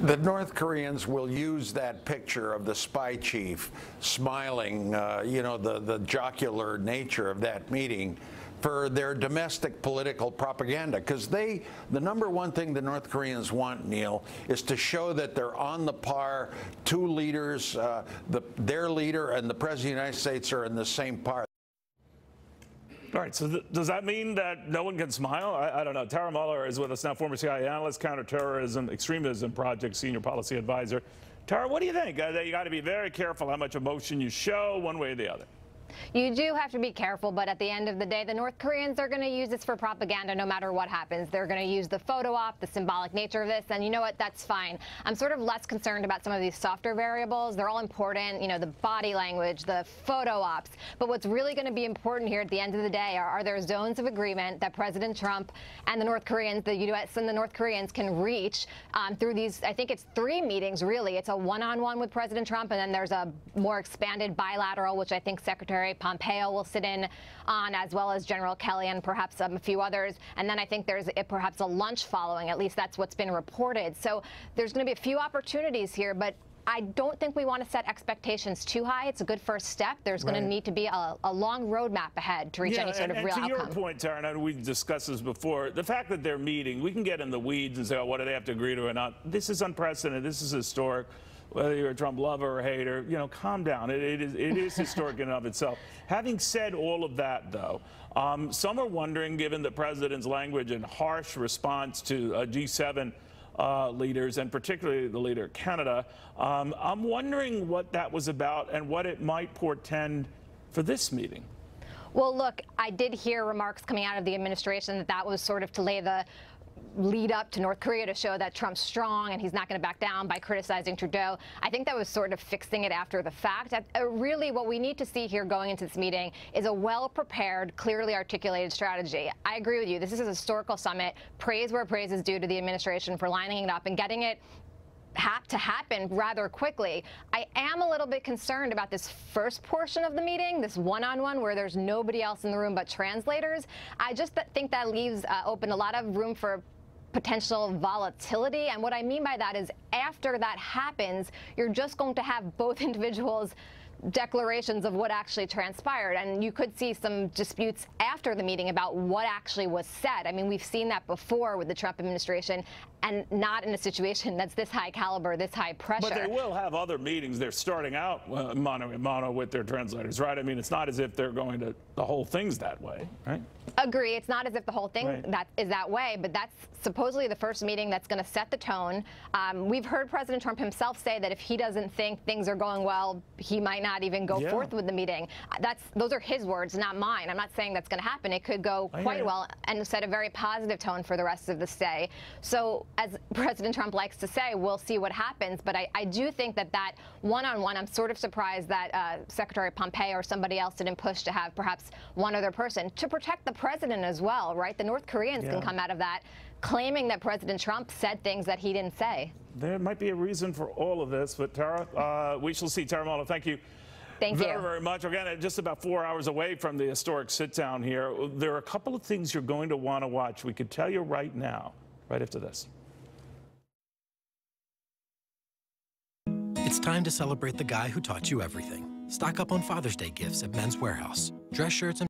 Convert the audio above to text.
The North Koreans will use that picture of the spy chief smiling, the jocular nature of that meeting for their domestic political propaganda. Because the number one thing the North Koreans want, Neil, is to show that they're on the par. Two leaders, their leader and the President of the United States are in the same par. All right, so does that mean that no one can smile? I don't know. Tara Muller is with us now, former CIA analyst, counterterrorism, extremism project senior policy advisor. Tara, what do you think? You got to be very careful how much emotion you show one way or the other. You do have to be careful, but at the end of the day, the North Koreans are going to use this for propaganda no matter what happens. They're going to use the photo op, the symbolic nature of this, and you know what? That's fine. I'm sort of less concerned about some of these softer variables. They're all important, the body language, the photo ops. But what's really going to be important here at the end of the day are there zones of agreement that President Trump and the North Koreans, the U.S. and the North Koreans can reach through these, I think it's 3 meetings, really. It's a one-on-one with President Trump, and then there's a more expanded bilateral, which I think Secretary Pompeo will sit in on, as well as General Kelly and perhaps a few others. And then I think there's perhaps a lunch following. At least that's what's been reported. So there's going to be a few opportunities here, but I don't think we want to set expectations too high. It's a good first step. There's going to need to be a long roadmap ahead to reach any sort of real outcome. To your point, Tara, and we've discussed this before, the fact that they're meeting, we can get in the weeds and say, oh, what do they have to agree to or not? This is unprecedented. This is historic. Whether you're a Trump lover or hater, calm down. It is historic in and of itself. Having said all of that, though, some are wondering, given the president's language and harsh response to G7 leaders, and particularly the leader of Canada, I'm wondering what that was about and what it might portend for this meeting. Well, look, I did hear remarks coming out of the administration that was sort of to lay the lead up to North Korea to show that Trump's strong and he's not going to back down by criticizing Trudeau. I think that was sort of fixing it after the fact. Really, what we need to see here going into this meeting is a well-prepared, clearly articulated strategy. I agree with you. This is a historical summit. Praise where praise is due to the administration for lining it up and getting it to happen rather quickly. I am a little bit concerned about this first portion of the meeting, this one-on-one where there's nobody else in the room but translators. I just think that leaves open a lot of room for potential volatility. And what I mean by that is after that happens, you're just going to have both individuals' declarations of what actually transpired. And you could see some disputes after the meeting about what actually was said. I mean, we've seen that before with the Trump administration, and not in a situation that's this high caliber, this high pressure. But they will have other meetings. They're starting out mano a mano with their translators, right? I mean, it's not as if they're going to, the whole thing's that way, right? Agree. It's not as if the whole thing is that way, but that's supposedly the first meeting that's going to set the tone. We've heard President Trump himself say that if he doesn't think things are going well, he might not even go forth with the meeting. Those are his words, not mine. I'm not saying that's going to happen. It could go quite well and set a very positive tone for the rest of the stay. So, as President Trump likes to say, we'll see what happens. But I do think that one-on-one, I'm sort of surprised that Secretary Pompeo or somebody else didn't push to have perhaps one other person to protect the president as well, right? The North Koreans can come out of that claiming that President Trump said things that he didn't say. There might be a reason for all of this, but Tara, we shall see. Tara Muller, thank you. Thank you very much. Again, just about 4 hours away from the historic sit-down here. There are a couple of things you're going to want to watch. We could tell you right now, right after this. It's time to celebrate the guy who taught you everything. Stock up on Father's Day gifts at Men's Warehouse. Dress shirts and